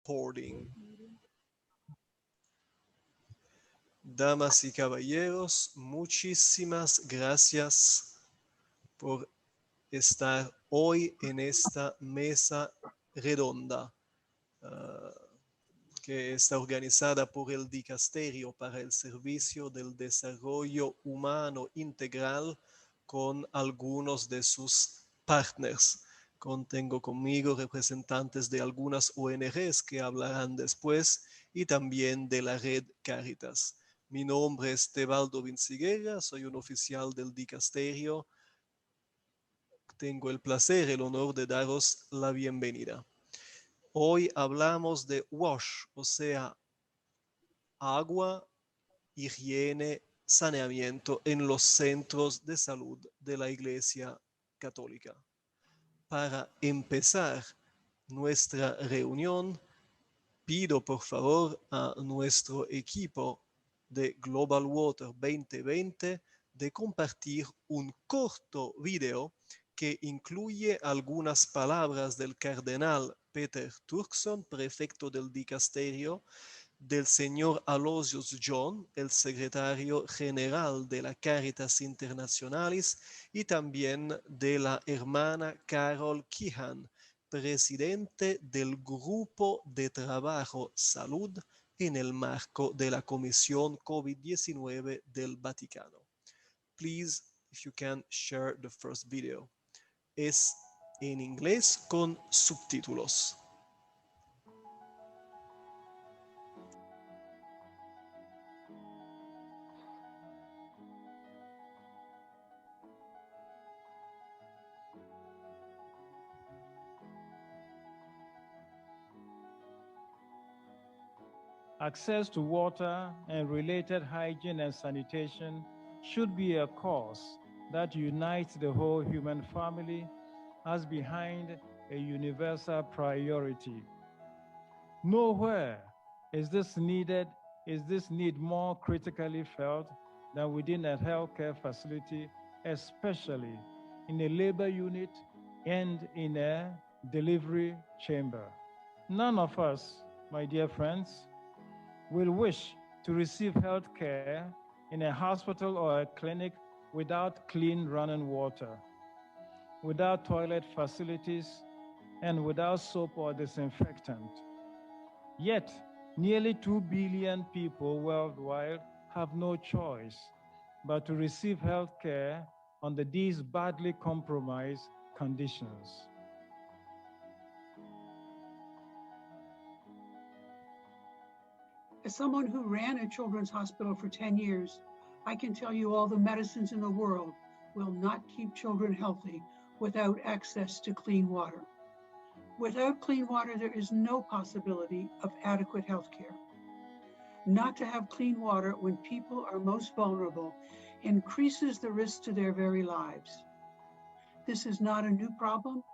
Recording. Damas y caballeros, muchísimas gracias por estar hoy en esta mesa redonda ah, que está organizada por el Dicasterio para el Servicio del Desarrollo Humano Integral con algunos de sus partners. Tengo conmigo representantes de algunas ONGs que hablarán después y también de la red Caritas. Mi nombre es Tebaldo Vinciguerra, soy un oficial del Dicasterio. Tengo el placer, el honor de daros la bienvenida. Hoy hablamos de WASH, o sea, agua, higiene, saneamiento en los centros de salud de la Iglesia Católica. Para empezar nuestra reunión, pido por favor a nuestro equipo de Global Water 2020 de compartir un corto video que incluye algunas palabras del cardenal Peter Turkson, prefecto del dicasterio, del señor Aloysius John, el secretario general de la Caritas Internationalis, y también de la hermana Carol Keehan, presidente del Grupo de Trabajo Salud en el marco de la Comisión COVID-19 del Vaticano. Please, if you can share the first video. Es en inglés con subtítulos. Access to water and related hygiene and sanitation should be a cause that unites the whole human family as behind a universal priority. Nowhere is this need more critically felt than within a healthcare facility, especially in a labor unit and in a delivery chamber. None of us, my dear friends, will wish to receive health care in a hospital or a clinic without clean running water, without toilet facilities, and without soap or disinfectant. Yet, nearly 2 billion people worldwide have no choice but to receive health care under these badly compromised conditions. As someone who ran a children's hospital for 10 years, I can tell you all the medicines in the world will not keep children healthy without access to clean water. Without clean water, there is no possibility of adequate health care. Not to have clean water when people are most vulnerable increases the risk to their very lives. This is not a new problem,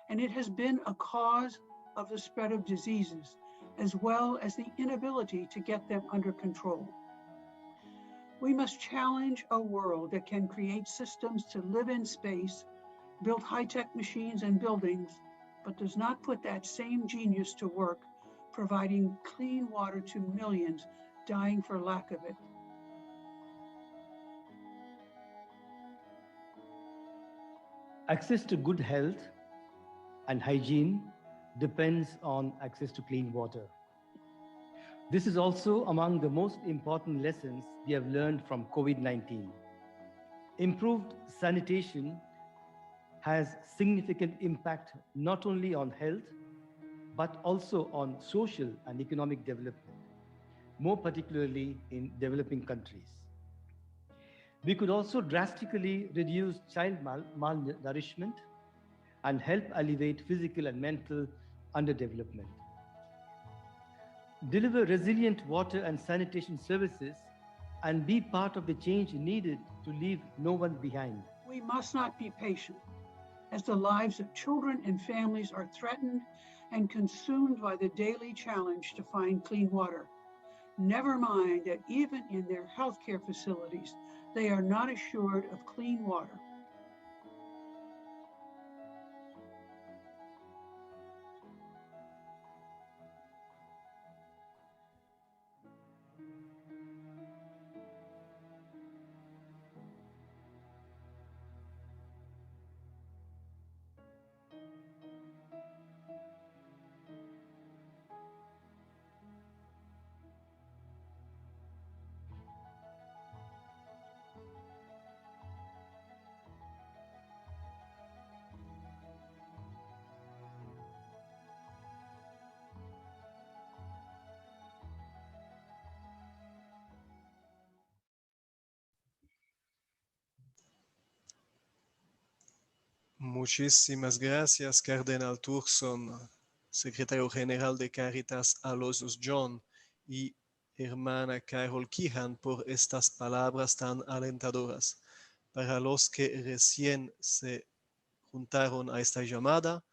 and it has been a cause of the spread of diseases, as well as the inability to get them under control. We must challenge a world that can create systems to live in space, build high-tech machines and buildings, but does not put that same genius to work providing clean water to millions dying for lack of it. Access to good health and hygiene depends on access to clean water. This is also among the most important lessons we have learned from COVID-19. Improved sanitation has significant impact not only on health, but also on social and economic development, more particularly in developing countries. We could also drastically reduce child malnourishment and help alleviate physical and mental underdevelopment. Deliver resilient water and sanitation services and be part of the change needed to leave no one behind. We must not be patient, as the lives of children and families are threatened and consumed by the daily challenge to find clean water. Never mind that even in their healthcare facilities, they are not assured of clean water. Muchísimas gracias, Cardenal Turkson, secretario general de Caritas Aloysius John, y hermana Carol Kihan, por estas palabras tan alentadoras. Para los que recién se juntaron a esta llamada,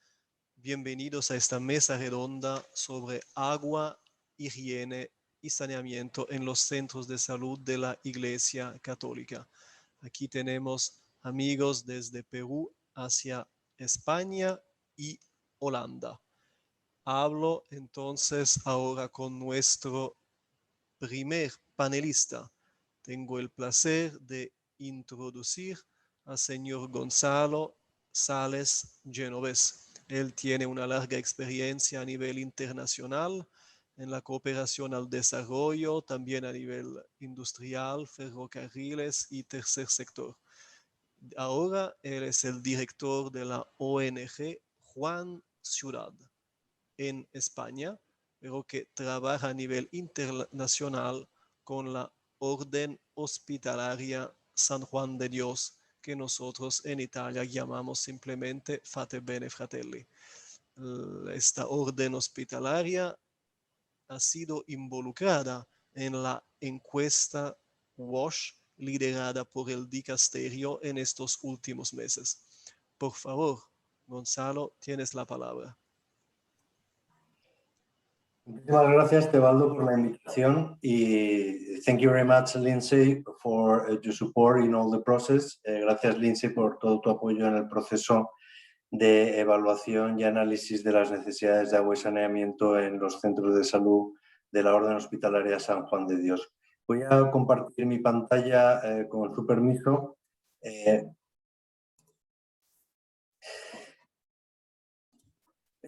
bienvenidos a esta mesa redonda sobre agua, higiene y saneamiento en los centros de salud de la Iglesia Católica. Aquí tenemos amigos desde Perú hacia España y Holanda. Hablo entonces ahora con nuestro primer panelista. Tengo el placer de introducir al señor Gonzalo Sales Genovés. Él tiene una larga experiencia a nivel internacional en la cooperación al desarrollo, también a nivel industrial, ferrocarriles y tercer sector. Ahora él es el director de la ONG Juan Ciudad en España, pero que trabaja a nivel internacional con la Orden Hospitalaria San Juan de Dios, que nosotros en Italia llamamos simplemente Fate Bene Fratelli. Esta orden hospitalaria ha sido involucrada en la encuesta WASH liderada por el dicasterio en estos últimos meses. Por favor, Gonzalo, tienes la palabra. Muchísimas gracias, Tebaldo, por la invitación, y thank you very much, Lindsay, for your support in all the process. Gracias, Lindsay, por todo tu apoyo en el proceso de evaluación y análisis de las necesidades de agua y saneamiento en los centros de salud de la Orden Hospitalaria San Juan de Dios. Voy a compartir mi pantalla con su permiso. En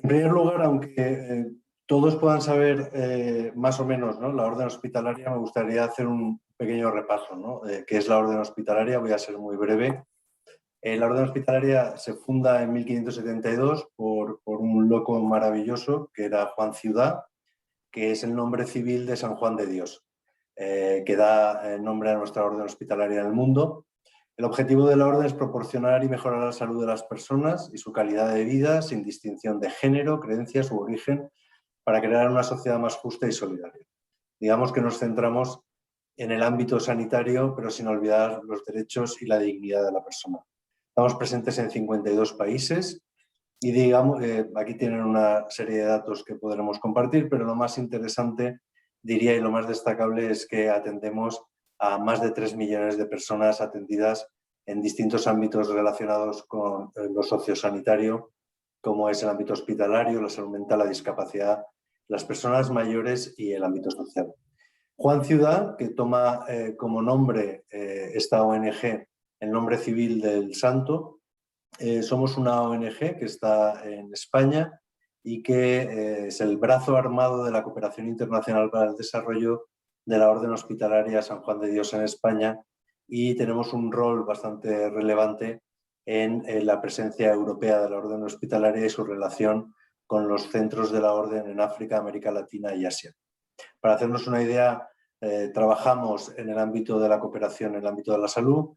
primer lugar, aunque todos puedan saber más o menos, ¿no?, la orden hospitalaria, me gustaría hacer un pequeño repaso, ¿no?, qué es la orden hospitalaria. Voy a ser muy breve. La orden hospitalaria se funda en 1572 por un loco maravilloso que era Juan Ciudad, que es el nombre civil de San Juan de Dios, que da nombre a nuestra orden hospitalaria en el mundo. El objetivo de la orden es proporcionar y mejorar la salud de las personas y su calidad de vida sin distinción de género, creencias u origen, para crear una sociedad más justa y solidaria. Digamos que nos centramos en el ámbito sanitario, pero sin olvidar los derechos y la dignidad de la persona. Estamos presentes en 52 países y digamos, aquí tienen una serie de datos que podremos compartir, pero lo más interesante, diría, y lo más destacable es que atendemos a más de 3 millones de personas atendidas en distintos ámbitos relacionados con lo sociosanitario, como es el ámbito hospitalario, la salud mental, la discapacidad, las personas mayores y el ámbito social. Juan Ciudad, que toma como nombre esta ONG, el nombre civil del santo. Somos una ONG que está en España y que es el brazo armado de la Cooperación Internacional para el Desarrollo de la Orden Hospitalaria San Juan de Dios en España, y tenemos un rol bastante relevante en la presencia europea de la Orden Hospitalaria y su relación con los centros de la Orden en África, América Latina y Asia. Para hacernos una idea, trabajamos en el ámbito de la cooperación, en el ámbito de la salud,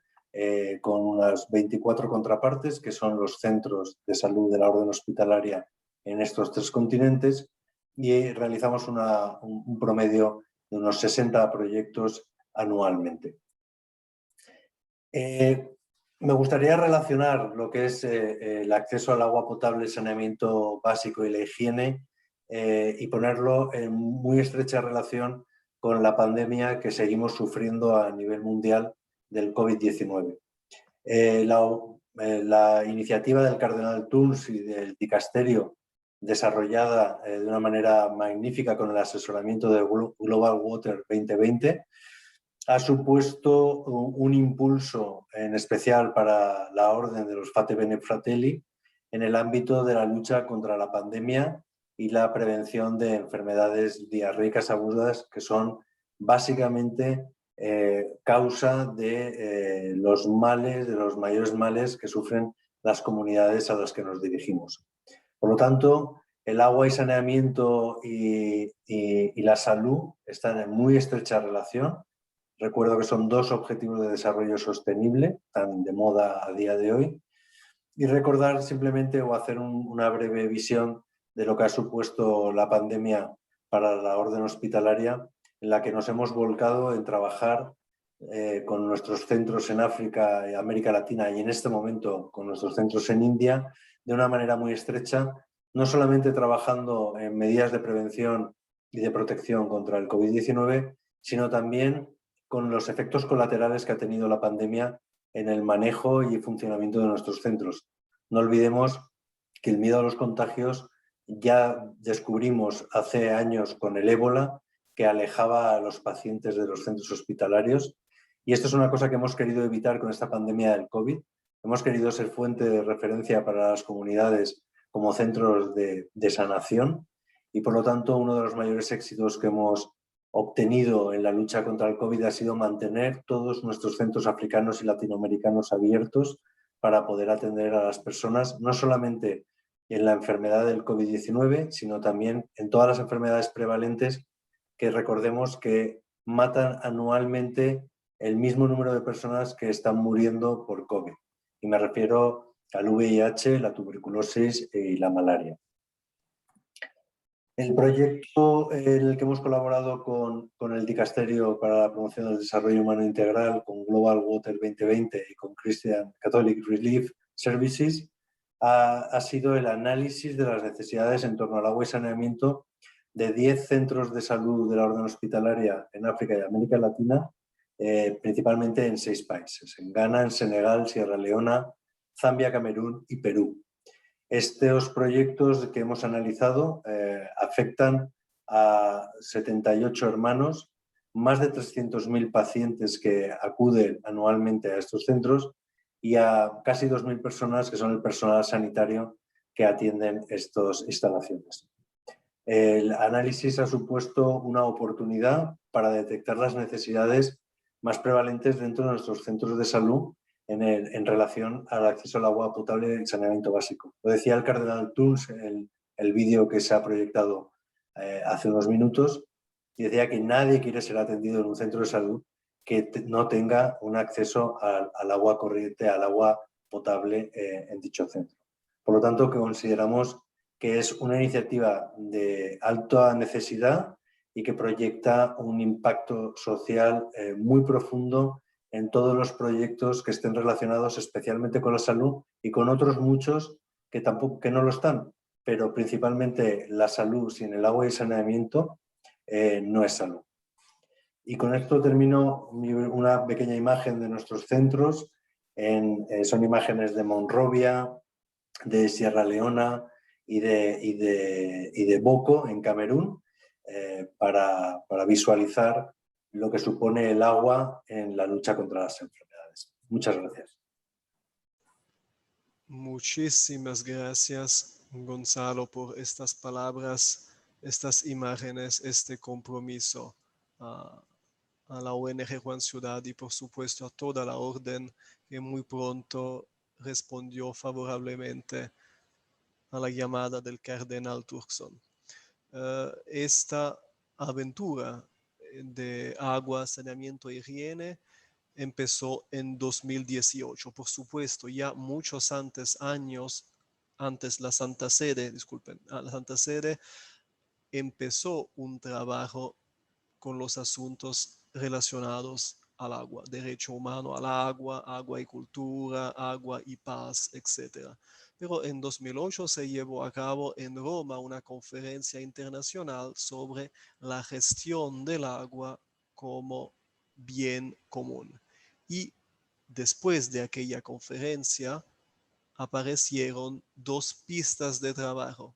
con unas 24 contrapartes, que son los centros de salud de la Orden Hospitalaria en estos 3 continentes, y realizamos un promedio de unos 60 proyectos anualmente. Me gustaría relacionar lo que es el acceso al agua potable, el saneamiento básico y la higiene, y ponerlo en muy estrecha relación con la pandemia que seguimos sufriendo a nivel mundial del COVID-19. La iniciativa del Cardenal Turns y del Dicasterio, desarrollada de una manera magnífica con el asesoramiento de Global Water 2020, ha supuesto un impulso en especial para la Orden de los Fate Bene Fratelli en el ámbito de la lucha contra la pandemia y la prevención de enfermedades diarreicas agudas, que son básicamente causa de los males, de los mayores males que sufren las comunidades a las que nos dirigimos. Por lo tanto, el agua y saneamiento y la salud están en muy estrecha relación. Recuerdo que son 2 objetivos de desarrollo sostenible, tan de moda a día de hoy. y recordar simplemente o hacer una breve visión de lo que ha supuesto la pandemia para la orden hospitalaria, en la que nos hemos volcado en trabajar con nuestros centros en África y América Latina y en este momento con nuestros centros en India de una manera muy estrecha, no solamente trabajando en medidas de prevención y de protección contra el COVID-19, sino también con los efectos colaterales que ha tenido la pandemia en el manejo y funcionamiento de nuestros centros. No olvidemos que el miedo a los contagios ya descubrimos hace años con el ébola, que alejaba a los pacientes de los centros hospitalarios. Y esto es una cosa que hemos querido evitar con esta pandemia del COVID. Hemos querido ser fuente de referencia para las comunidades como centros de sanación y, por lo tanto, uno de los mayores éxitos que hemos obtenido en la lucha contra el COVID ha sido mantener todos nuestros centros africanos y latinoamericanos abiertos para poder atender a las personas, no solamente en la enfermedad del COVID-19, sino también en todas las enfermedades prevalentes que recordemos que matan anualmente el mismo número de personas que están muriendo por COVID. Y me refiero al VIH, la tuberculosis y la malaria. El proyecto en el que hemos colaborado con el Dicasterio para la Promoción del Desarrollo Humano Integral, con Global Water 2020 y con Christian Catholic Relief Services, ha sido el análisis de las necesidades en torno al agua y saneamiento de 10 centros de salud de la orden hospitalaria en África y América Latina, principalmente en 6 países, en Ghana, en Senegal, Sierra Leona, Zambia, Camerún y Perú. Estos proyectos que hemos analizado afectan a 78 hermanos, más de 300.000 pacientes que acuden anualmente a estos centros y a casi 2.000 personas que son el personal sanitario que atienden estas instalaciones. El análisis ha supuesto una oportunidad para detectar las necesidades más prevalentes dentro de nuestros centros de salud en relación al acceso al agua potable y saneamiento básico. Lo decía el cardenal Toons en el vídeo que se ha proyectado hace unos minutos, y decía que nadie quiere ser atendido en un centro de salud que no tenga un acceso al agua corriente, al agua potable en dicho centro. Por lo tanto, que consideramos que es una iniciativa de alta necesidad y que proyecta un impacto social muy profundo en todos los proyectos que estén relacionados especialmente con la salud y con otros muchos que no lo están, pero principalmente la salud sin el agua y saneamiento no es salud. Y con esto termino una pequeña imagen de nuestros centros. Son imágenes de Monrovia, de Sierra Leona y de Boko, en Camerún, para visualizar lo que supone el agua en la lucha contra las enfermedades. Muchas gracias. Muchísimas gracias, Gonzalo, por estas palabras, estas imágenes, este compromiso a la ONG Juan Ciudad y, por supuesto, a toda la orden que muy pronto respondió favorablemente a la llamada del cardenal Turkson. Esta aventura de agua, saneamiento y higiene empezó en 2018. Por supuesto, ya muchos años antes la Santa Sede empezó un trabajo con los asuntos relacionados al agua, derecho humano al agua, agua y cultura, agua y paz, etc. Pero en 2008 se llevó a cabo en Roma una conferencia internacional sobre la gestión del agua como bien común. Y después de aquella conferencia aparecieron 2 pistas de trabajo.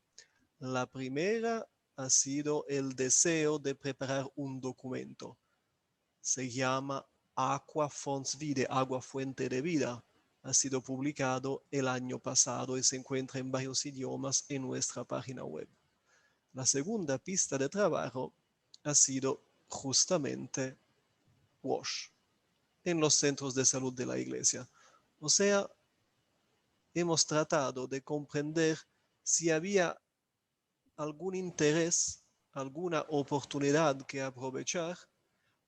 La primera ha sido el deseo de preparar un documento. Se llama Aqua Fons Vitae, Agua Fuente de Vida. Ha sido publicado el año pasado y se encuentra en varios idiomas en nuestra página web. La segunda pista de trabajo ha sido justamente WASH, en los centros de salud de la Iglesia. O sea, hemos tratado de comprender si había algún interés, alguna oportunidad que aprovechar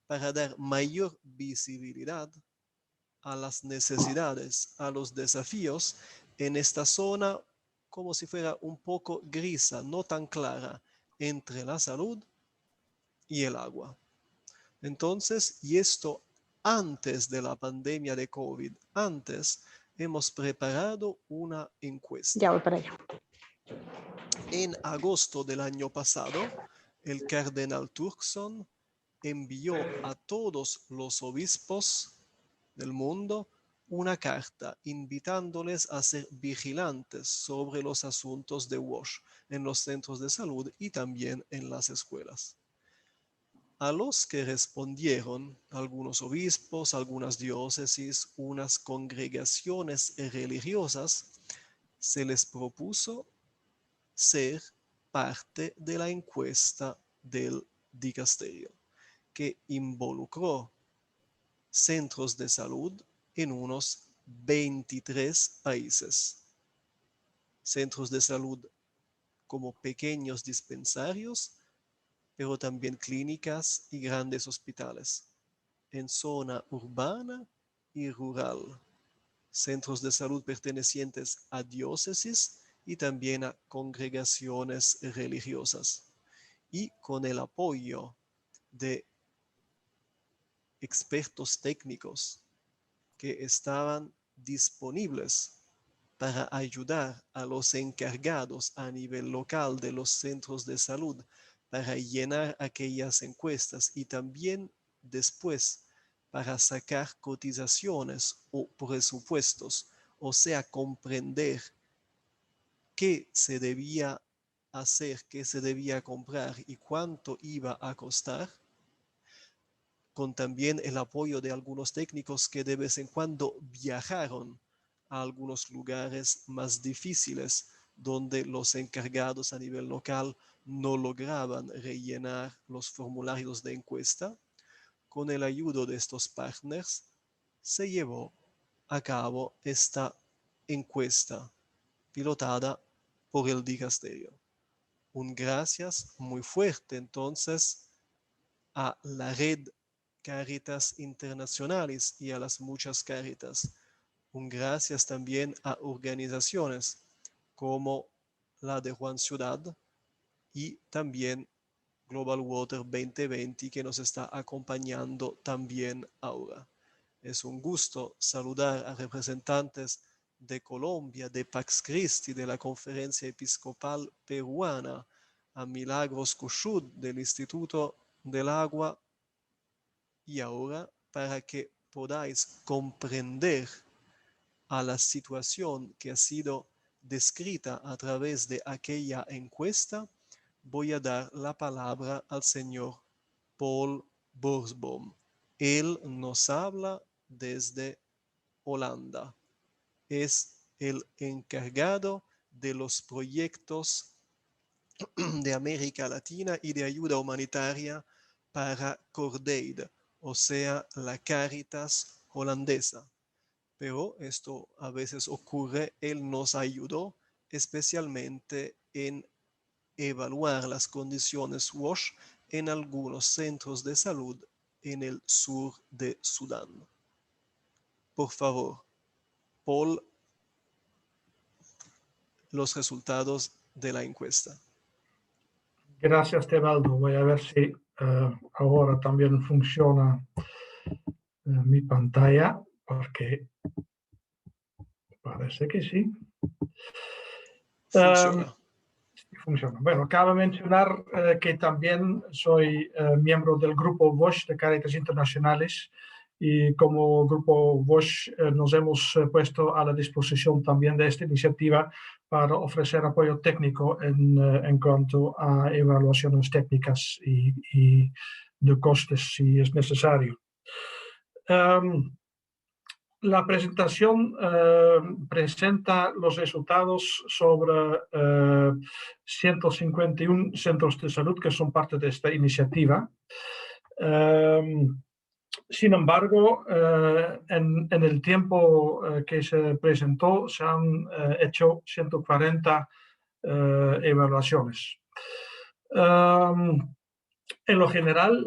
para dar mayor visibilidad a las necesidades, a los desafíos en esta zona como si fuera un poco grisa, no tan clara, entre la salud y el agua. Entonces, y esto antes de la pandemia de COVID, antes hemos preparado una encuesta. Ya voy para allá. En agosto del año pasado, el cardenal Turkson envió a todos los obispos del mundo una carta invitándoles a ser vigilantes sobre los asuntos de WASH en los centros de salud y también en las escuelas. A los que respondieron algunos obispos, algunas diócesis, unas congregaciones religiosas, se les propuso ser parte de la encuesta del dicasterio, que involucró centros de salud en unos 23 países. Centros de salud como pequeños dispensarios, pero también clínicas y grandes hospitales, en zona urbana y rural. Centros de salud pertenecientes a diócesis y también a congregaciones religiosas. Y con el apoyo de expertos técnicos que estaban disponibles para ayudar a los encargados a nivel local de los centros de salud para llenar aquellas encuestas y también después para sacar cotizaciones o presupuestos, o sea, comprender qué se debía hacer, qué se debía comprar y cuánto iba a costar, con también el apoyo de algunos técnicos que de vez en cuando viajaron a algunos lugares más difíciles donde los encargados a nivel local no lograban rellenar los formularios de encuesta. Con el ayuda de estos partners se llevó a cabo esta encuesta pilotada por el dicasterio. Un gracias muy fuerte entonces a la red Caritas Internacionales y a las muchas Caritas. Un gracias también a organizaciones como la de Juan Ciudad y también Global Water 2020 que nos está acompañando también ahora. Es un gusto saludar a representantes de Colombia, de Pax Christi, de la Conferencia Episcopal Peruana, a Milagros Cushud del Instituto del Agua, y ahora para que podáis comprender a la situación que ha sido descrita a través de aquella encuesta, voy a dar la palabra al señor Paul Borsboom. Él nos habla desde Holanda. Es el encargado de los proyectos de América Latina y de ayuda humanitaria para Cordaid, o sea, la Caritas holandesa. Pero esto a veces ocurre, él nos ayudó especialmente en evaluar las condiciones WASH en algunos centros de salud en el sur de Sudán. Por favor, Paul, los resultados de la encuesta. Gracias, Tebaldo. Voy a ver si ahora también funciona mi pantalla, porque parece que sí. Funciona. Funciona. Bueno, cabe mencionar que también soy miembro del grupo WASH de Caritas Internacionales y como grupo WASH nos hemos puesto a la disposición también de esta iniciativa para ofrecer apoyo técnico en cuanto a evaluaciones técnicas y de costes si es necesario. La presentación presenta los resultados sobre 151 centros de salud que son parte de esta iniciativa. Sin embargo, en el tiempo que se presentó se han hecho 140 evaluaciones. En lo general,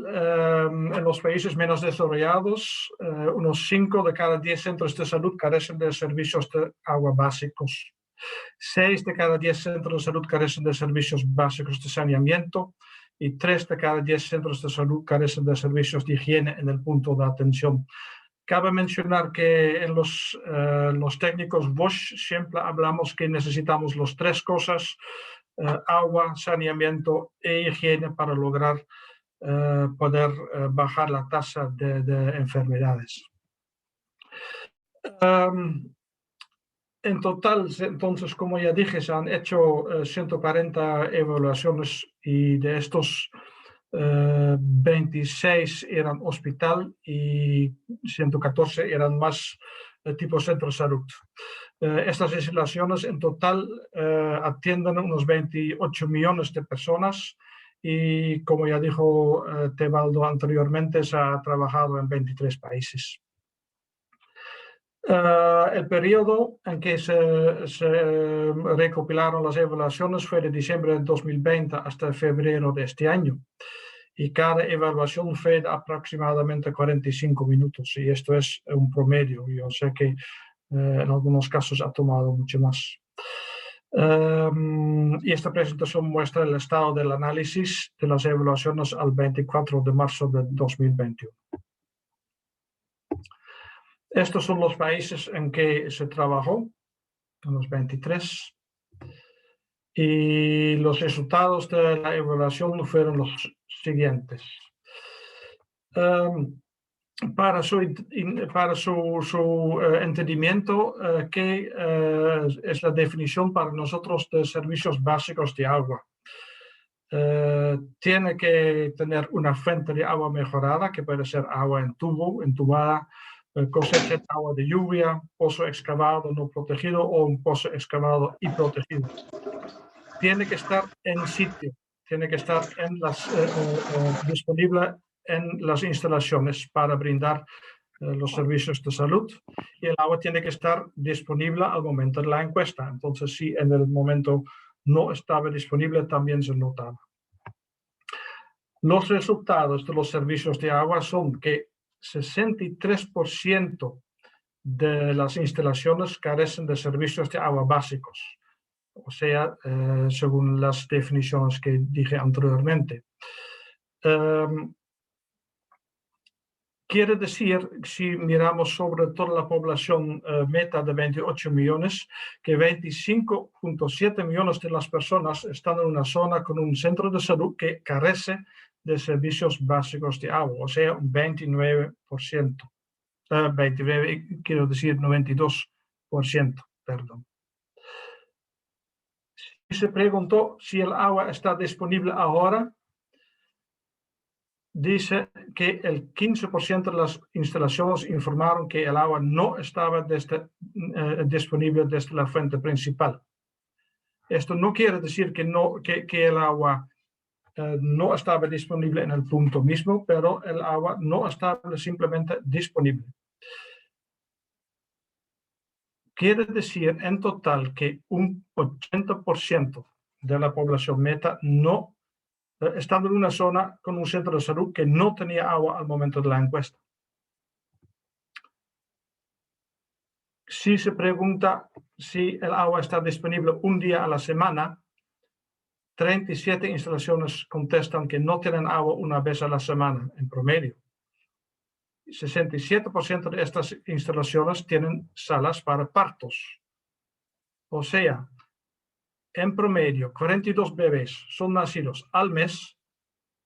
en los países menos desarrollados, unos 5 de cada 10 centros de salud carecen de servicios de agua básicos. 6 de cada 10 centros de salud carecen de servicios básicos de saneamiento y 3 de cada 10 centros de salud carecen de servicios de higiene en el punto de atención. Cabe mencionar que en los técnicos Bosch siempre hablamos que necesitamos las 3 cosas, agua, saneamiento e higiene para lograr poder bajar la tasa de enfermedades. En total, entonces, como ya dije, se han hecho 140 evaluaciones y de estos 26 eran hospital y 114 eran más tipo centro de salud. Estas instalaciones en total atienden a unos 28 millones de personas y, como ya dijo Tebaldo anteriormente, se ha trabajado en 23 países. El periodo en que se recopilaron las evaluaciones fue de diciembre de 2020 hasta febrero de este año. Y cada evaluación fue de aproximadamente 45 minutos. Y esto es un promedio. Yo sé que en algunos casos ha tomado mucho más. Y esta presentación muestra el estado del análisis de las evaluaciones al 24 de marzo de 2021. Estos son los países en que se trabajó, en los 23. Y los resultados de la evaluación fueron los siguientes. Para su entendimiento, ¿qué es la definición para nosotros de servicios básicos de agua? Tiene que tener una fuente de agua mejorada, que puede ser agua en tubo, entubada, cosecha de agua de lluvia, pozo excavado no protegido o un pozo excavado y protegido. Tiene que estar en sitio, tiene que estar disponible en las instalaciones para brindar los servicios de salud, y el agua tiene que estar disponible al momento de la encuesta. Entonces, si en el momento no estaba disponible, también se notaba. Los resultados de los servicios de agua son que 63% de las instalaciones carecen de servicios de agua básicos, o sea, según las definiciones que dije anteriormente. Quiere decir, si miramos sobre toda la población meta de 28 millones, que 25.7 millones de las personas están en una zona con un centro de salud que carece de servicios básicos de agua, o sea, un 29%. 29, quiero decir 92%, perdón. Si se preguntó si el agua está disponible ahora, dice que el 15% de las instalaciones informaron que el agua no estaba disponible desde la fuente principal. Esto no quiere decir que el agua no estaba disponible en el punto mismo, pero el agua no estaba simplemente disponible. Quiere decir en total que un 80% de la población meta no estando en una zona con un centro de salud que no tenía agua al momento de la encuesta. Si se pregunta si el agua está disponible un día a la semana, 37 instalaciones contestan que no tienen agua una vez a la semana en promedio. 67% de estas instalaciones tienen salas para partos. O sea, en promedio, 42 bebés son nacidos al mes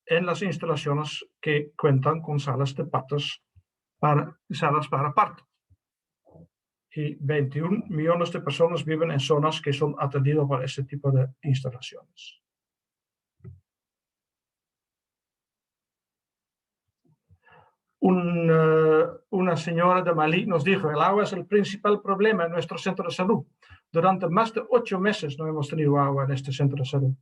en las instalaciones que cuentan con salas de partos salas para parto. Y 21 millones de personas viven en zonas que son atendidas por ese tipo de instalaciones. Una señora de Malí nos dijo: el agua es el principal problema en nuestro centro de salud. Durante más de 8 meses no hemos tenido agua en este centro de salud.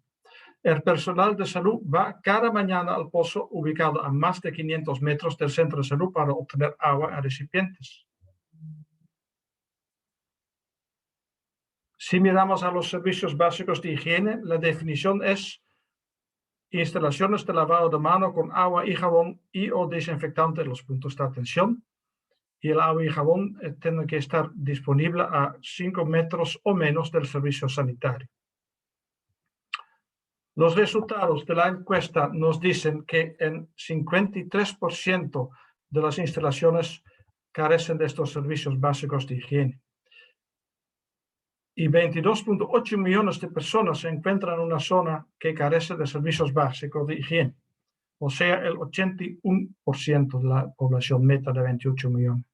El personal de salud va cada mañana al pozo ubicado a más de 500 metros del centro de salud para obtener agua en recipientes. Si miramos a los servicios básicos de higiene, la definición es instalaciones de lavado de mano con agua y jabón y o desinfectante en los puntos de atención. Y el agua y jabón tienen que estar disponible a 5 metros o menos del servicio sanitario. Los resultados de la encuesta nos dicen que en 53% de las instalaciones carecen de estos servicios básicos de higiene. Y 22.8 millones de personas se encuentran en una zona que carece de servicios básicos de higiene, o sea, el 81% de la población meta de 28 millones.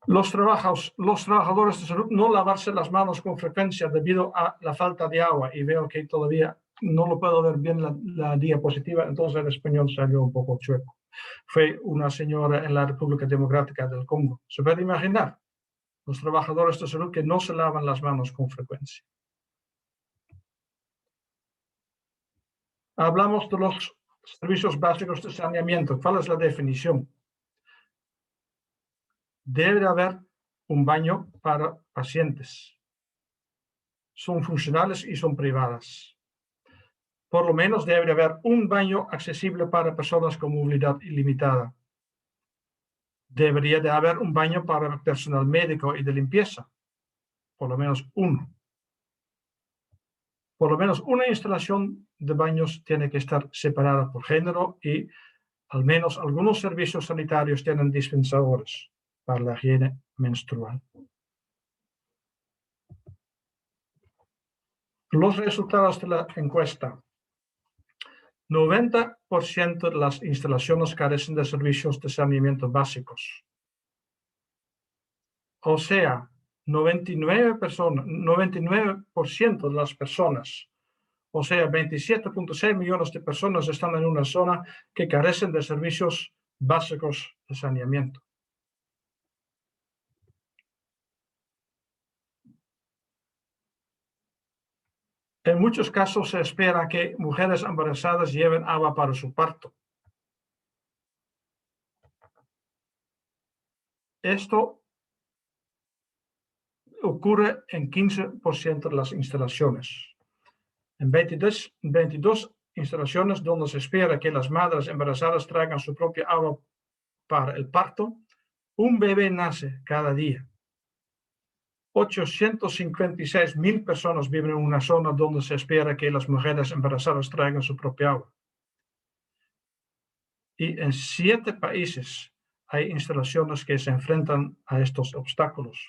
Los trabajadores de salud no lavarse las manos con frecuencia debido a la falta de agua, y veo que todavía no lo puedo ver bien la diapositiva, entonces el español salió un poco chueco. Fue una señora en la República Democrática del Congo. ¿Se puede imaginar? Los trabajadores de salud que no se lavan las manos con frecuencia. Hablamos de los servicios básicos de saneamiento. ¿Cuál es la definición? Debe haber un baño para pacientes. Son funcionales y son privadas. Por lo menos debe haber un baño accesible para personas con movilidad ilimitada. Debería de haber un baño para personal médico y de limpieza. Por lo menos uno. Por lo menos una instalación de baños tiene que estar separada por género y al menos algunos servicios sanitarios tienen dispensadores para la higiene menstrual. Los resultados de la encuesta. 90% de las instalaciones carecen de servicios de saneamiento básicos. O sea, 99% de las personas, o sea, 27.6 millones de personas están en una zona que carecen de servicios básicos de saneamiento. En muchos casos se espera que mujeres embarazadas lleven agua para su parto. Esto ocurre en 15% de las instalaciones. En 22 instalaciones donde se espera que las madres embarazadas traigan su propia agua para el parto, un bebé nace cada día. 856.000 personas viven en una zona donde se espera que las mujeres embarazadas traigan su propia agua. Y en 7 países hay instalaciones que se enfrentan a estos obstáculos.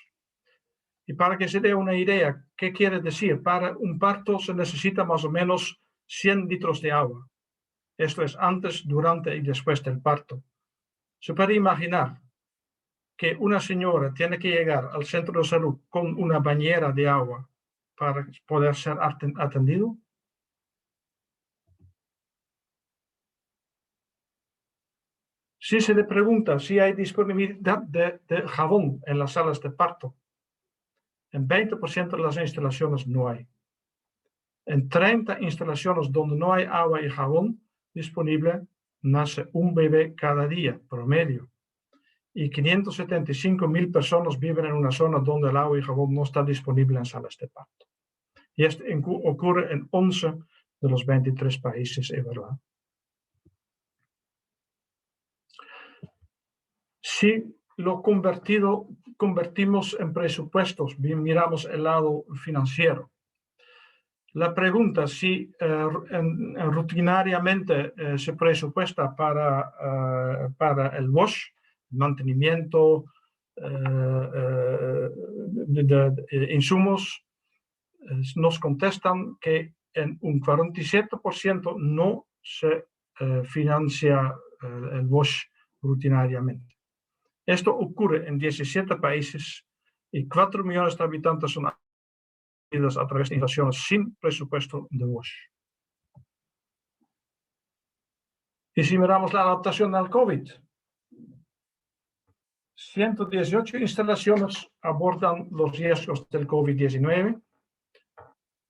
Y para que se dé una idea, ¿qué quiere decir? Para un parto se necesita más o menos 100 litros de agua. Esto es antes, durante y después del parto. Se puede imaginar que una señora tiene que llegar al centro de salud con una bañera de agua para poder ser atendido. Si se le pregunta si hay disponibilidad de jabón en las salas de parto, en 20% de las instalaciones no hay. En 30 instalaciones donde no hay agua y jabón disponible, nace un bebé cada día, promedio. Y 575.000 personas viven en una zona donde el agua y jabón no está disponible en salas de parto. Y esto ocurre en 11 de los 23 países evaluados. Si lo convertimos en presupuestos, miramos el lado financiero. La pregunta si rutinariamente se presupuesta para el WASH, mantenimiento de insumos, nos contestan que en un 47% no se financia el WASH rutinariamente. Esto ocurre en 17 países y 4 millones de habitantes son a través de instalaciones sin presupuesto de WASH. Y si miramos la adaptación al COVID, 118 instalaciones abordan los riesgos del COVID-19,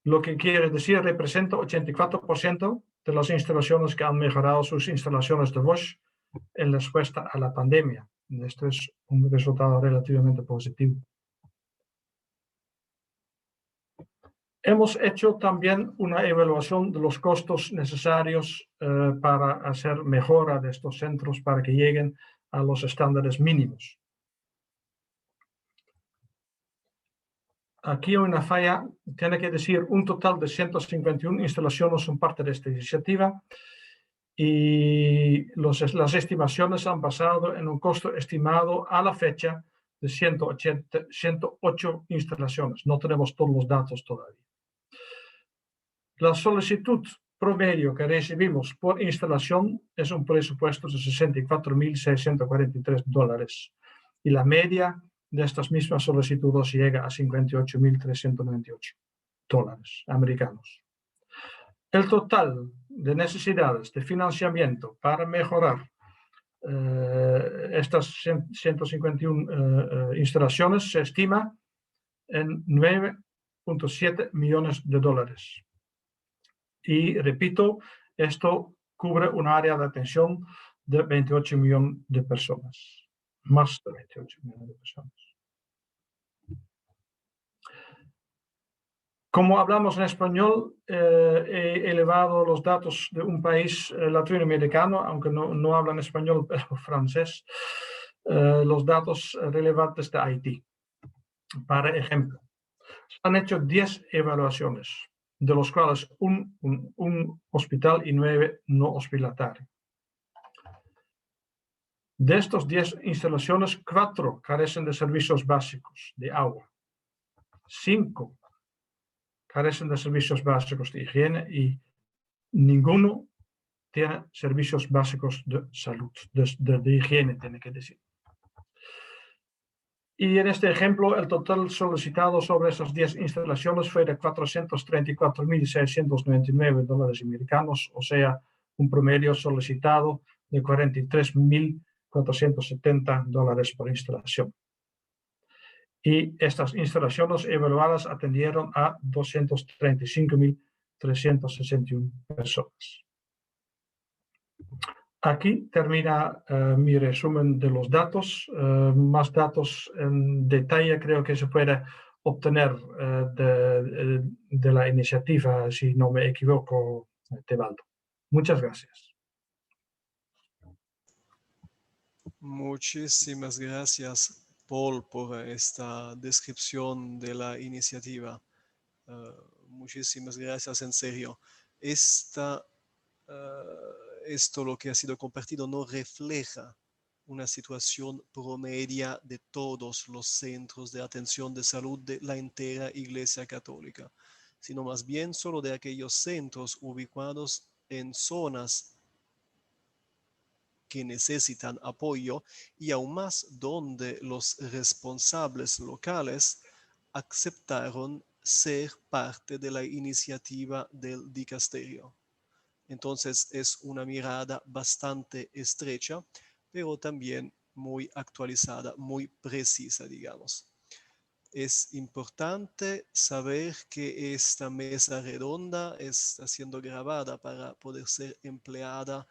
lo que quiere decir representa 84% de las instalaciones que han mejorado sus instalaciones de WASH en respuesta a la pandemia. Esto es un resultado relativamente positivo. Hemos hecho también una evaluación de los costos necesarios para hacer mejora de estos centros para que lleguen a los estándares mínimos. Aquí hay una falla, tiene que decir un total de 151 instalaciones son parte de esta iniciativa y las estimaciones han basado en un costo estimado a la fecha de 108 instalaciones. No tenemos todos los datos todavía. La solicitud promedio que recibimos por instalación es un presupuesto de $64.643 y la media de estas mismas solicitudes llega a $58.398 americanos. El total de necesidades de financiamiento para mejorar estas 151 instalaciones se estima en $9.7 millones. Y repito, esto cubre un área de atención de 28 millones de personas, más de 28 millones de personas. Como hablamos en español, he elevado los datos de un país latinoamericano, aunque no hablan español, pero francés, los datos relevantes de Haití. Para ejemplo, se han hecho 10 evaluaciones, de los cuales un hospital y 9 no hospitalarios. De estos 10 instalaciones, 4 carecen de servicios básicos de agua, 5 carecen de servicios básicos de higiene y ninguno tiene servicios básicos de salud, de higiene, tiene que decir. Y en este ejemplo, el total solicitado sobre esas 10 instalaciones fue de $434.699 americanos, o sea, un promedio solicitado de $43.470 por instalación. Y estas instalaciones evaluadas atendieron a 235.361 personas. Aquí termina mi resumen de los datos. Más datos en detalle creo que se puede obtener de la iniciativa, si no me equivoco, Tebaldo. Muchas gracias. Muchísimas gracias, Paul, por esta descripción de la iniciativa. Muchísimas gracias, en serio. Esto lo que ha sido compartido no refleja una situación promedia de todos los centros de atención de salud de la entera Iglesia Católica, sino más bien solo de aquellos centros ubicados en zonas que necesitan apoyo y aún más donde los responsables locales aceptaron ser parte de la iniciativa del dicasterio. Entonces es una mirada bastante estrecha, pero también muy actualizada, muy precisa, digamos. Es importante saber que esta mesa redonda está siendo grabada para poder ser empleada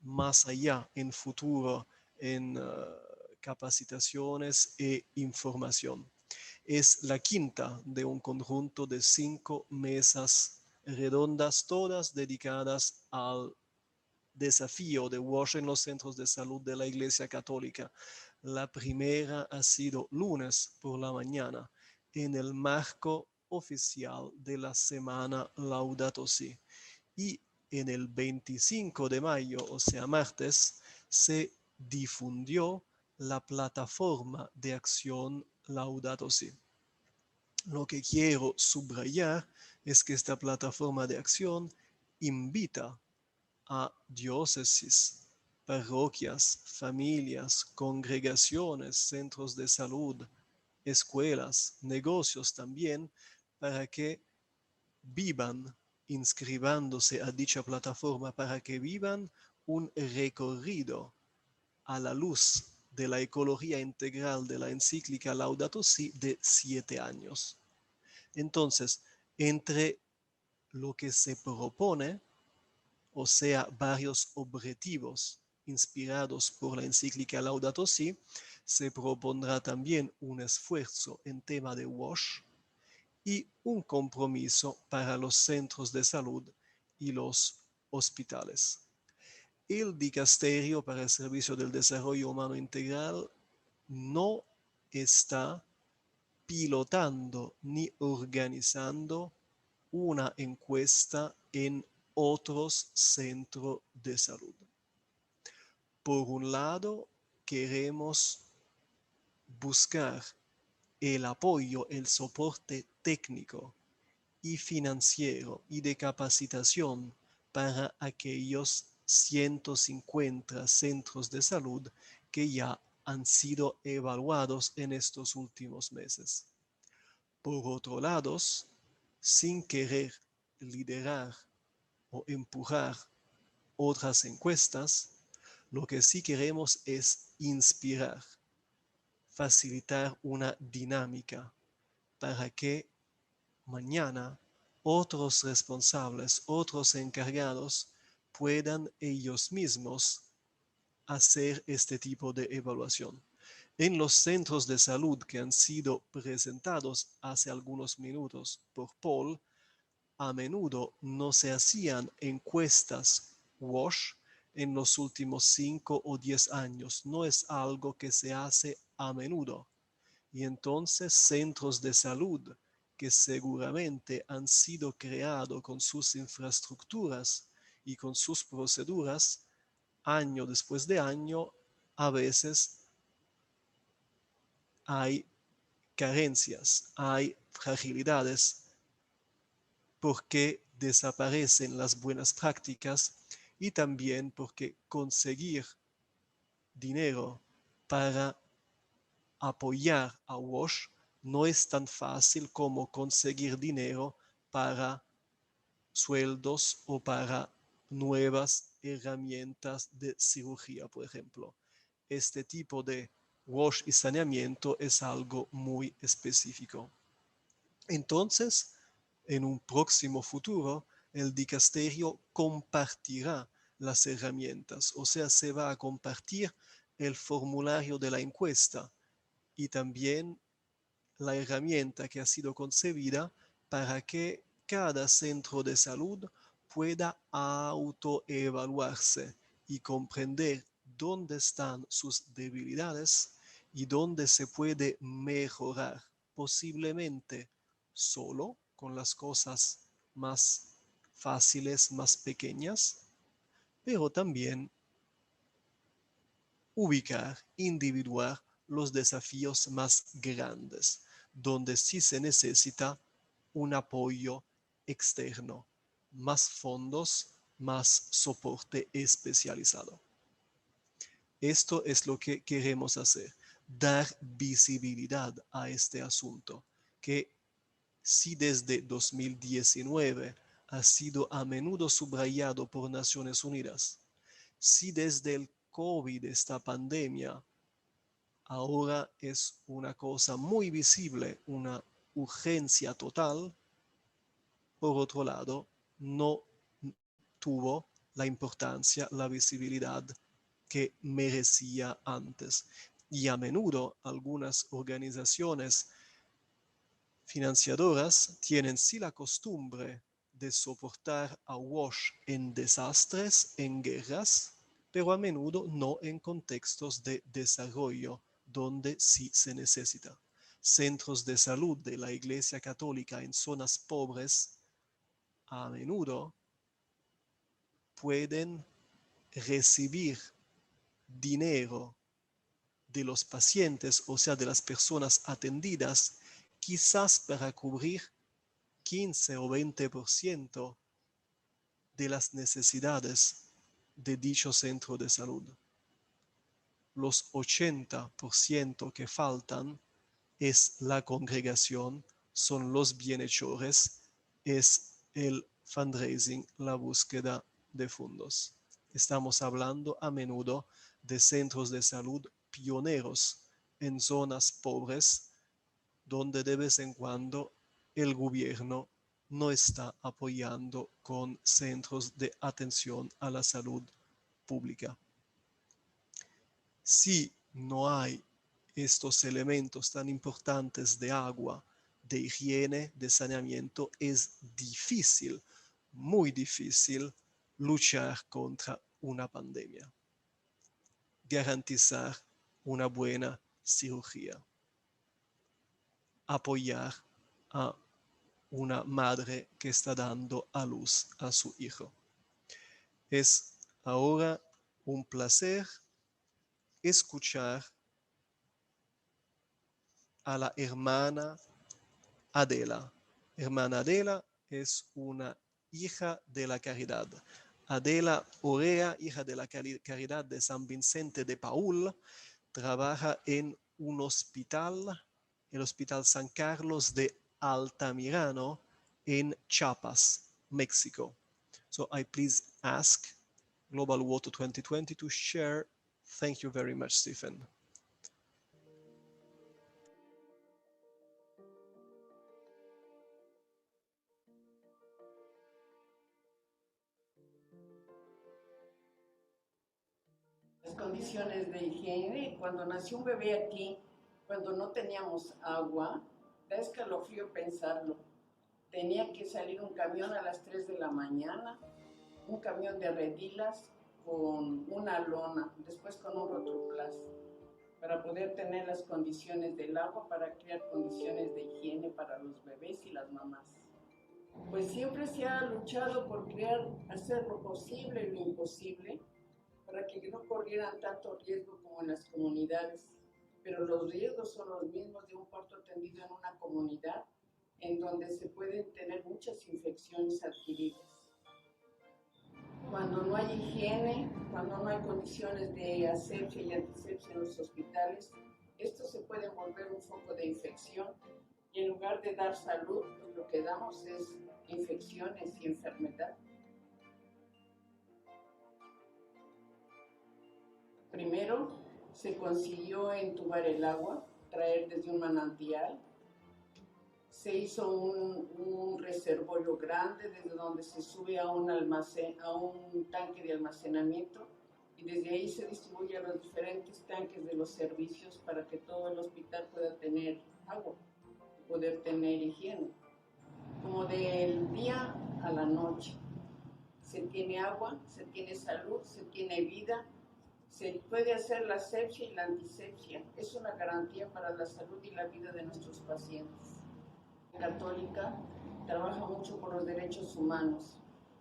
más allá en futuro en capacitaciones e información. Es la quinta de un conjunto de 5 mesas redondas, todas dedicadas al desafío de WASH en los centros de salud de la Iglesia Católica. La primera ha sido lunes por la mañana en el marco oficial de la semana Laudato Si. Y en el 25 de mayo, o sea, martes, se difundió la plataforma de acción Laudato Si. Lo que quiero subrayar es que esta plataforma de acción invita a diócesis, parroquias, familias, congregaciones, centros de salud, escuelas, negocios también, para que vivan inscribiéndose a dicha plataforma, para que vivan un recorrido a la luz de la ecología integral de la encíclica Laudato Si de 7 años. Entonces, entre lo que se propone, o sea, varios objetivos inspirados por la encíclica Laudato Si, se propondrá también un esfuerzo en tema de WASH y un compromiso para los centros de salud y los hospitales. El Dicasterio para el Servicio del Desarrollo Humano Integral no está pilotando ni organizando una encuesta en otros centros de salud. Por un lado, queremos buscar el apoyo, el soporte técnico y financiero y de capacitación para aquellos 150 centros de salud que ya han sido evaluados en estos últimos meses. Por otro lado, sin querer liderar o empujar otras encuestas, lo que sí queremos es inspirar, facilitar una dinámica para que mañana otros responsables, otros encargados puedan ellos mismos hacer este tipo de evaluación. En los centros de salud que han sido presentados hace algunos minutos por Paul, a menudo no se hacían encuestas WASH en los últimos 5 o 10 años. No es algo que se hace a menudo. Y entonces centros de salud que seguramente han sido creados con sus infraestructuras y con sus proceduras, año después de año, a veces hay carencias, hay fragilidades, porque desaparecen las buenas prácticas y también porque conseguir dinero para apoyar a WASH no es tan fácil como conseguir dinero para sueldos o para nuevas herramientas de cirugía, por ejemplo. Este tipo de WASH y saneamiento es algo muy específico. Entonces, en un próximo futuro, el dicasterio compartirá las herramientas, o sea, se va a compartir el formulario de la encuesta y también la herramienta que ha sido concebida para que cada centro de salud pueda autoevaluarse y comprender dónde están sus debilidades y dónde se puede mejorar, posiblemente solo con las cosas más fáciles, más pequeñas, pero también ubicar, individuar los desafíos más grandes, donde sí se necesita un apoyo externo, más fondos, más soporte especializado. Esto es lo que queremos hacer, dar visibilidad a este asunto, que si desde 2019 ha sido a menudo subrayado por Naciones Unidas, si desde el COVID, esta pandemia, ahora es una cosa muy visible, una urgencia total, por otro lado, no tuvo la importancia, la visibilidad que merecía antes. Y a menudo algunas organizaciones financiadoras tienen sí la costumbre de soportar a WASH en desastres, en guerras, pero a menudo no en contextos de desarrollo donde sí se necesita. Centros de salud de la Iglesia Católica en zonas pobres a menudo pueden recibir dinero de los pacientes, o sea, de las personas atendidas, quizás para cubrir 15 o 20% de las necesidades de dicho centro de salud. Los 80% que faltan es la congregación, son los bienhechores, es el fundraising, la búsqueda de fondos. Estamos hablando a menudo de centros de salud pioneros en zonas pobres donde de vez en cuando el gobierno no está apoyando con centros de atención a la salud pública. Si no hay estos elementos tan importantes de agua, de higiene, de saneamiento, es difícil, muy difícil luchar contra una pandemia. Garantizar una buena cirugía. Apoyar a una madre que está dando a luz a su hijo. Es ahora un placer escuchar a la hermana Adela. Hermana Adela es una hija de la caridad. Adela Orea, hija de la caridad de San Vicente de Paúl, trabaja en un hospital, el Hospital San Carlos de Altamirano, en Chiapas, México. So I please ask Global Water 2020 to share. Thank you very much, Stephen. Las condiciones de higiene, cuando nació un bebé aquí, cuando no teníamos agua, da escalofrío pensarlo. Tenía que salir un camión a las 3 de la mañana, un camión de redilas con una lona, después con un rotoplas, para poder tener las condiciones del agua, para crear condiciones de higiene para los bebés y las mamás. Pues siempre se ha luchado por hacer lo posible y lo imposible, para que no corrieran tanto riesgo como en las comunidades. Pero los riesgos son los mismos de un parto atendido en una comunidad, en donde se pueden tener muchas infecciones adquiridas. Cuando no hay higiene, cuando no hay condiciones de asepsia y antisepsia en los hospitales, esto se puede volver un foco de infección y en lugar de dar salud, pues lo que damos es infecciones y enfermedad. Primero se consiguió entubar el agua, traer desde un manantial. Se hizo un reservorio grande desde donde se sube a un almacén, a un tanque de almacenamiento y desde ahí se distribuye a los diferentes tanques de los servicios para que todo el hospital pueda tener agua, poder tener higiene. Como del día a la noche. Se tiene agua, se tiene salud, se tiene vida. Se puede hacer la asepsia y la antisepsia. Es una garantía para la salud y la vida de nuestros pacientes. La Católica trabaja mucho por los derechos humanos.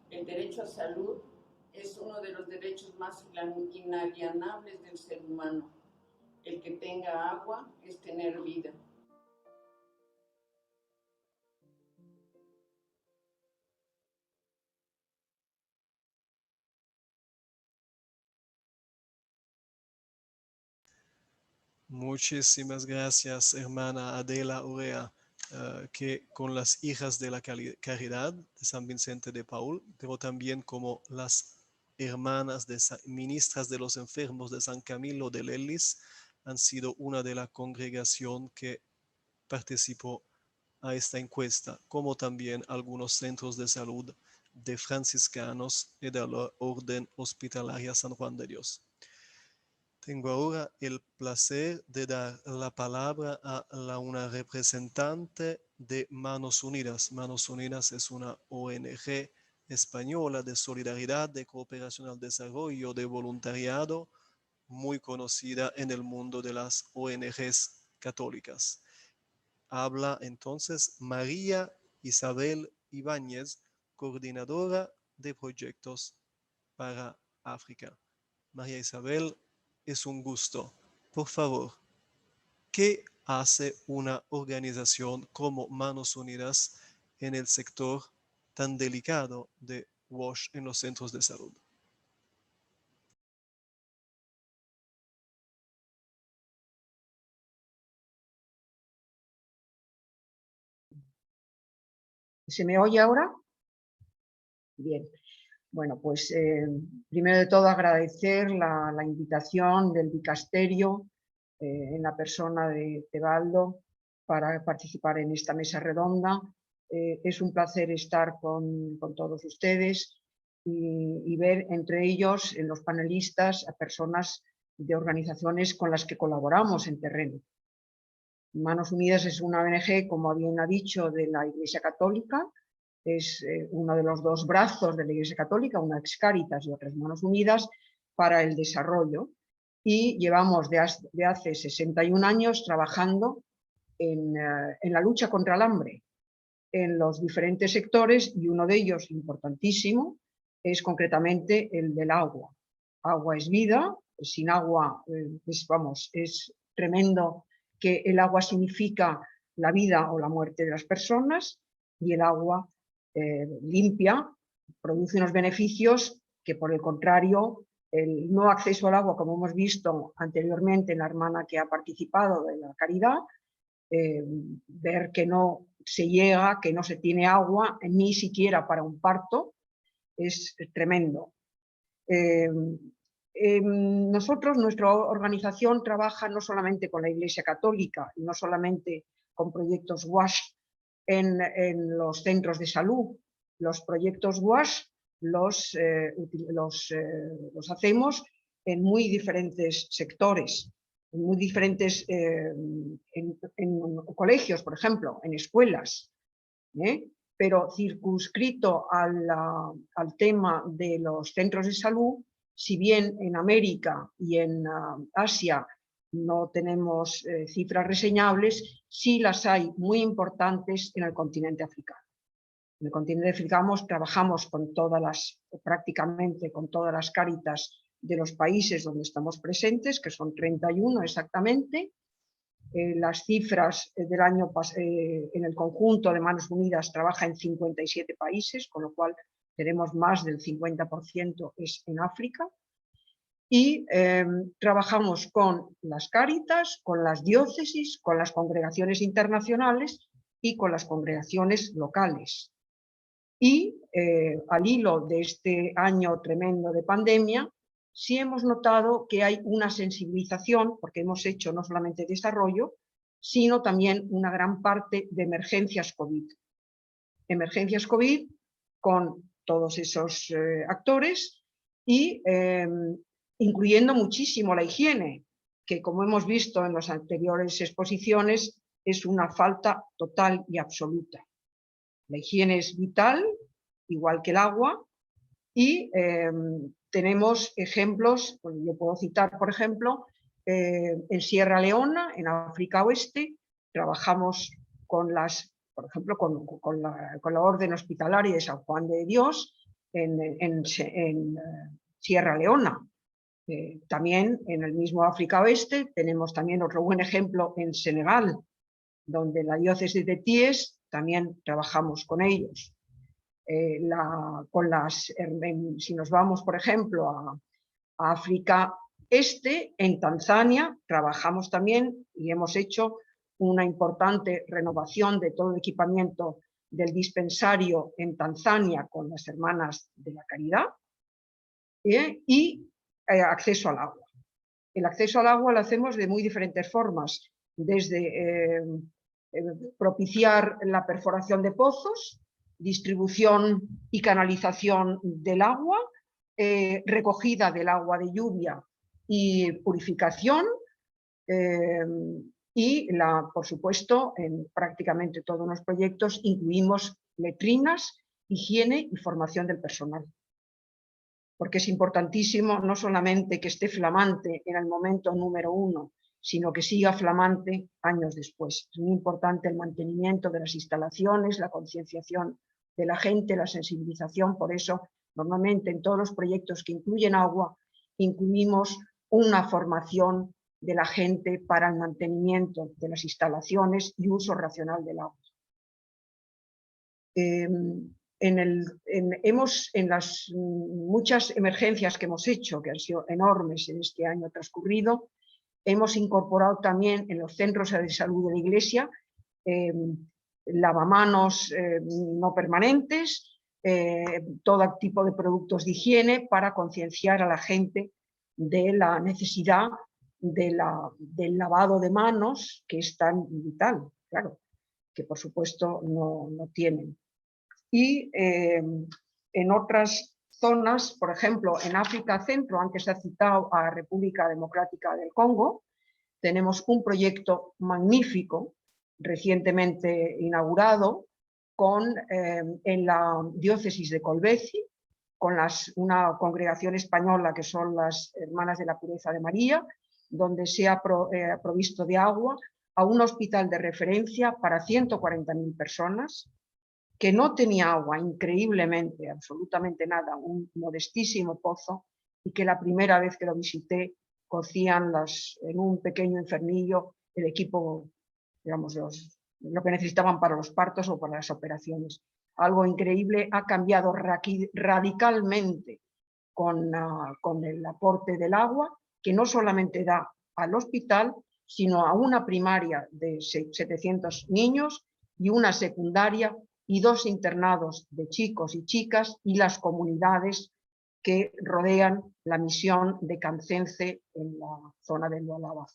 El derecho a salud es uno de los derechos más inalienables del ser humano. El que tenga agua es tener vida. Muchísimas gracias, hermana Adela Orea, que con las hijas de la caridad de San Vicente de Paúl, pero también como las hermanas ministras de los enfermos de San Camilo de Lelis, han sido una de la congregación que participó a esta encuesta, como también algunos centros de salud de franciscanos y de la Orden Hospitalaria San Juan de Dios. Tengo ahora el placer de dar la palabra a una representante de Manos Unidas. Manos Unidas es una ONG española de solidaridad, de cooperación al desarrollo, de voluntariado, muy conocida en el mundo de las ONGs católicas. Habla entonces María Isabel Ibáñez, coordinadora de proyectos para África. María Isabel, es un gusto. Por favor, ¿qué hace una organización como Manos Unidas en el sector tan delicado de WASH en los centros de salud? ¿Se me oye ahora? Bien. Bueno, pues primero de todo agradecer la invitación del Dicasterio en la persona de Tebaldo para participar en esta mesa redonda. Es un placer estar con todos ustedes y ver entre ellos, en los panelistas, a personas de organizaciones con las que colaboramos en terreno. Manos Unidas es una ONG, como bien ha dicho, de la Iglesia Católica. Es uno de los dos brazos de la Iglesia Católica, una ex Cáritas y otra es Manos Unidas, para el desarrollo. Y llevamos de hace 61 años trabajando en la lucha contra el hambre en los diferentes sectores, y uno de ellos importantísimo es concretamente el del agua. Agua es vida, sin agua es tremendo que el agua significa la vida o la muerte de las personas, y el agua limpia produce unos beneficios que, por el contrario, el no acceso al agua, como hemos visto anteriormente en la hermana que ha participado de la caridad, ver que no se llega, que no se tiene agua, ni siquiera para un parto, es tremendo. Nosotros, nuestra organización trabaja no solamente con la Iglesia Católica, y no solamente con proyectos WASH en los centros de salud. Los proyectos WASH los hacemos en muy diferentes sectores, en muy diferentes en colegios, por ejemplo, en escuelas, pero circunscrito al tema de los centros de salud. Si bien en América y en Asia no tenemos cifras reseñables, sí las hay muy importantes en el continente africano. En el continente africano trabajamos con prácticamente con todas las Cáritas de los países donde estamos presentes, que son 31 exactamente. Las cifras del año en el conjunto de Manos Unidas trabaja en 57 países, con lo cual tenemos más del 50% es en África. Y trabajamos con las Cáritas, con las diócesis, con las congregaciones internacionales y con las congregaciones locales. Y al hilo de este año tremendo de pandemia, sí hemos notado que hay una sensibilización, porque hemos hecho no solamente desarrollo, sino también una gran parte de emergencias COVID. Emergencias COVID con todos esos actores y incluyendo muchísimo la higiene, que como hemos visto en las anteriores exposiciones, es una falta total y absoluta. La higiene es vital, igual que el agua, y tenemos ejemplos, yo puedo citar, por ejemplo, en Sierra Leona, en África Oeste, trabajamos con por ejemplo, con la Orden Hospitalaria de San Juan de Dios en Sierra Leona. También en el mismo África Oeste tenemos también otro buen ejemplo en Senegal, donde la diócesis de Thiès también trabajamos con ellos. Si nos vamos, por ejemplo, a África Este, en Tanzania, trabajamos también y hemos hecho una importante renovación de todo el equipamiento del dispensario en Tanzania con las Hermanas de la Caridad, y acceso al agua. El acceso al agua lo hacemos de muy diferentes formas, desde propiciar la perforación de pozos, distribución y canalización del agua, recogida del agua de lluvia y purificación, y por supuesto, en prácticamente todos los proyectos incluimos letrinas, higiene y formación del personal. Porque es importantísimo no solamente que esté flamante en el momento número 1, sino que siga flamante años después. Es muy importante el mantenimiento de las instalaciones, la concienciación de la gente, la sensibilización. Por eso, normalmente en todos los proyectos que incluyen agua, incluimos una formación de la gente para el mantenimiento de las instalaciones y uso racional del agua. En las muchas emergencias que hemos hecho, que han sido enormes en este año transcurrido, hemos incorporado también en los centros de salud de la Iglesia lavamanos no permanentes, todo tipo de productos de higiene para concienciar a la gente de la necesidad del lavado de manos, que es tan vital, claro, que por supuesto no tienen. Y en otras zonas, por ejemplo, en África Centro, antes se ha citado a República Democrática del Congo, tenemos un proyecto magnífico, recientemente inaugurado, en la diócesis de Colbeci, con una congregación española que son las Hermanas de la Pureza de María, donde se ha provisto de agua a un hospital de referencia para 140.000 personas, que no tenía agua, increíblemente, absolutamente nada, un modestísimo pozo, y que la primera vez que lo visité cocían en un pequeño infernillo el equipo, digamos, lo que necesitaban para los partos o para las operaciones. Algo increíble, ha cambiado radicalmente con el aporte del agua, que no solamente da al hospital, sino a una primaria de 700 niños y una secundaria y 2 internados de chicos y chicas y las comunidades que rodean la misión de Cancense en la zona del Lualaba.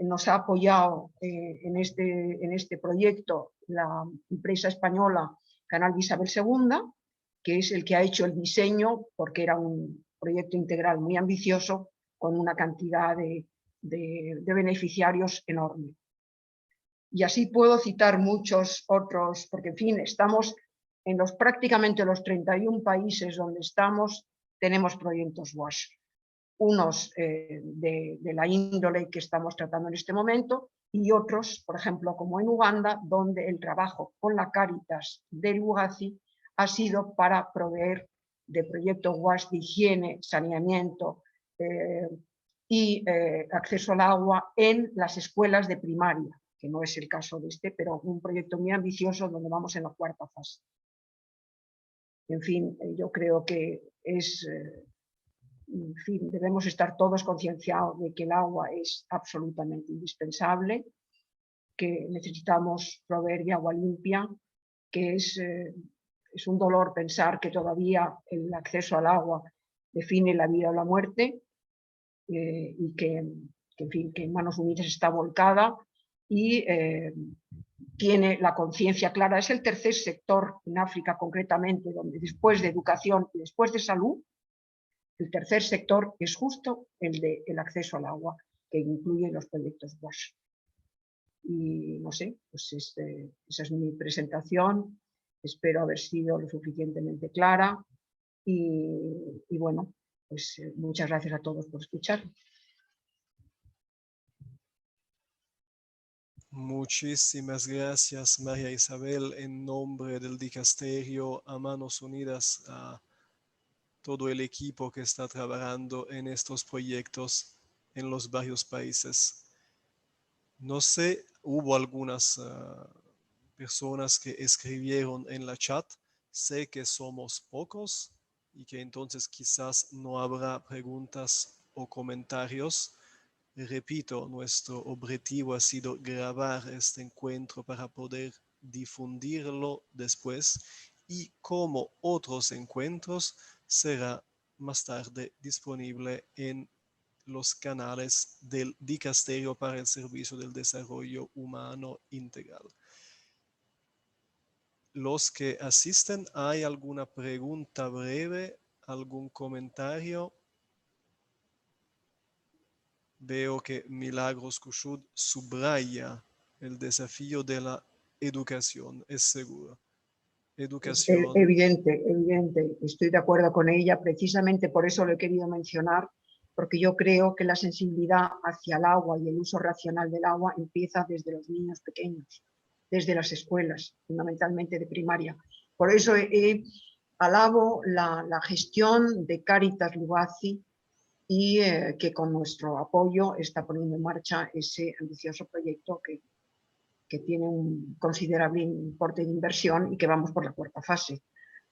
Nos ha apoyado en este proyecto la empresa española Canal Isabel II, que es el que ha hecho el diseño, porque era un proyecto integral muy ambicioso, con una cantidad de beneficiarios enorme. Y así puedo citar muchos otros, porque en fin, estamos en prácticamente los 31 países donde estamos, tenemos proyectos WASH. Unos de la índole que estamos tratando en este momento y otros, por ejemplo, como en Uganda, donde el trabajo con la Cáritas de Lugazi ha sido para proveer de proyectos WASH de higiene, saneamiento y acceso al agua en las escuelas de primaria, que no es el caso de este, pero un proyecto muy ambicioso donde vamos en la 4ª fase. En fin, yo creo que en fin, debemos estar todos concienciados de que el agua es absolutamente indispensable, que necesitamos proveer de agua limpia, que es un dolor pensar que todavía el acceso al agua define la vida o la muerte, y que en fin, que en Manos Unidas está volcada y tiene la conciencia clara. Es el tercer sector en África concretamente, donde después de educación y después de salud, el tercer sector es justo el acceso al agua, que incluye los proyectos WASH. Y no sé, pues esa es mi presentación. Espero haber sido lo suficientemente clara. Y bueno, pues muchas gracias a todos por escuchar. Muchísimas gracias, María Isabel, en nombre del Dicasterio, a Manos Unidas, a todo el equipo que está trabajando en estos proyectos en los varios países. No sé, hubo algunas personas que escribieron en la chat. Sé que somos pocos y que entonces quizás no habrá preguntas o comentarios. Repito, nuestro objetivo ha sido grabar este encuentro para poder difundirlo después, y como otros encuentros será más tarde disponible en los canales del Dicasterio para el Servicio del Desarrollo Humano Integral. Los que asisten, ¿hay alguna pregunta breve, algún comentario? Veo que Milagros Kushud subraya el desafío de la educación, es seguro. Educación. Evidente, estoy de acuerdo con ella, precisamente por eso lo he querido mencionar, porque yo creo que la sensibilidad hacia el agua y el uso racional del agua empieza desde los niños pequeños, desde las escuelas, fundamentalmente de primaria. Por eso alabo la gestión de Cáritas Lugazi y que con nuestro apoyo está poniendo en marcha ese ambicioso proyecto que tiene un considerable importe de inversión y que vamos por la 4ª fase,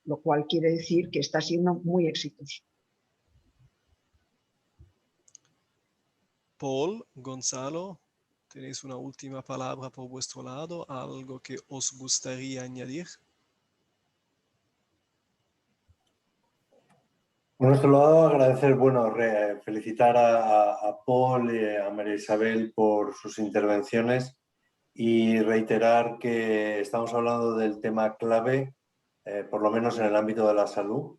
lo cual quiere decir que está siendo muy exitoso. Paul, Gonzalo, ¿tenéis una última palabra por vuestro lado? ¿Algo que os gustaría añadir? Por nuestro lado, agradecer, bueno, felicitar a Paul y a María Isabel por sus intervenciones y reiterar que estamos hablando del tema clave, por lo menos en el ámbito de la salud.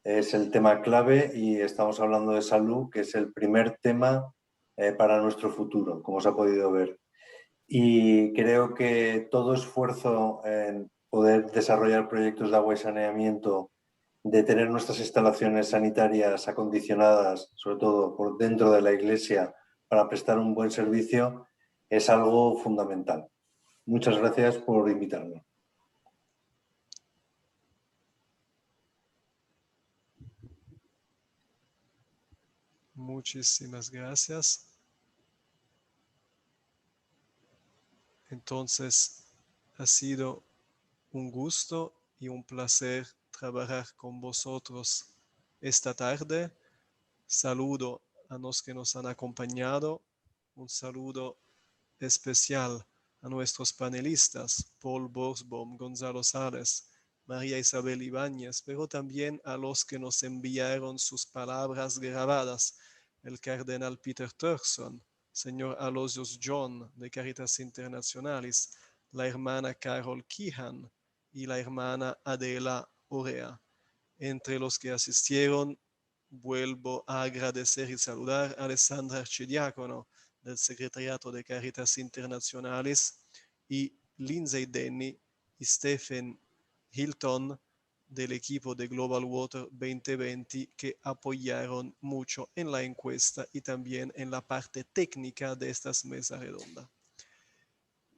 Es el tema clave y estamos hablando de salud, que es el primer tema para nuestro futuro, como se ha podido ver. Y creo que todo esfuerzo en poder desarrollar proyectos de agua y saneamiento, de tener nuestras instalaciones sanitarias acondicionadas, sobre todo por dentro de la iglesia, para prestar un buen servicio, es algo fundamental. Muchas gracias por invitarme. Muchísimas gracias. Entonces, ha sido un gusto y un placer trabajar con vosotros esta tarde. Saludo a los que nos han acompañado. Un saludo especial a nuestros panelistas, Paul Borsbaum, Gonzalo Sales, María Isabel Ibáñez, pero también a los que nos enviaron sus palabras grabadas, el cardenal Peter Turkson, señor Aloysius John de Caritas Internationalis, la hermana Carol Keehan y la hermana Adela Orea. Entre los que asistieron, vuelvo a agradecer y saludar a Alessandra Archidiácono del Secretariato de Caritas Internationalis y Lindsay Denny y Stephen Hilton del equipo de Global Water 2020 que apoyaron mucho en la encuesta y también en la parte técnica de estas mesas redondas.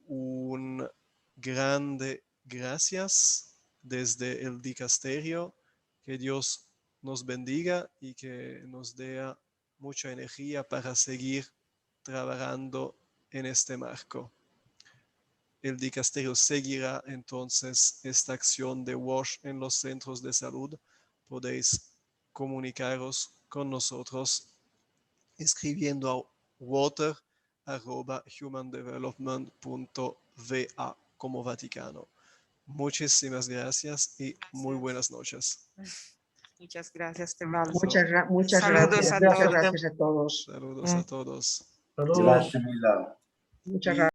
Un grande gracias desde el dicasterio. Que Dios nos bendiga y que nos dé mucha energía para seguir trabajando en este marco. El dicasterio seguirá entonces esta acción de WASH en los centros de salud. Podéis comunicaros con nosotros escribiendo a water@humandevelopment.va como Vaticano. Muchísimas gracias y muy buenas noches. Muchas gracias, Tebaldo. Muchas Saludos gracias. a Muchas todos. gracias a todos. Saludos a todos. Saludos. Gracias, Mila. Muchas gracias.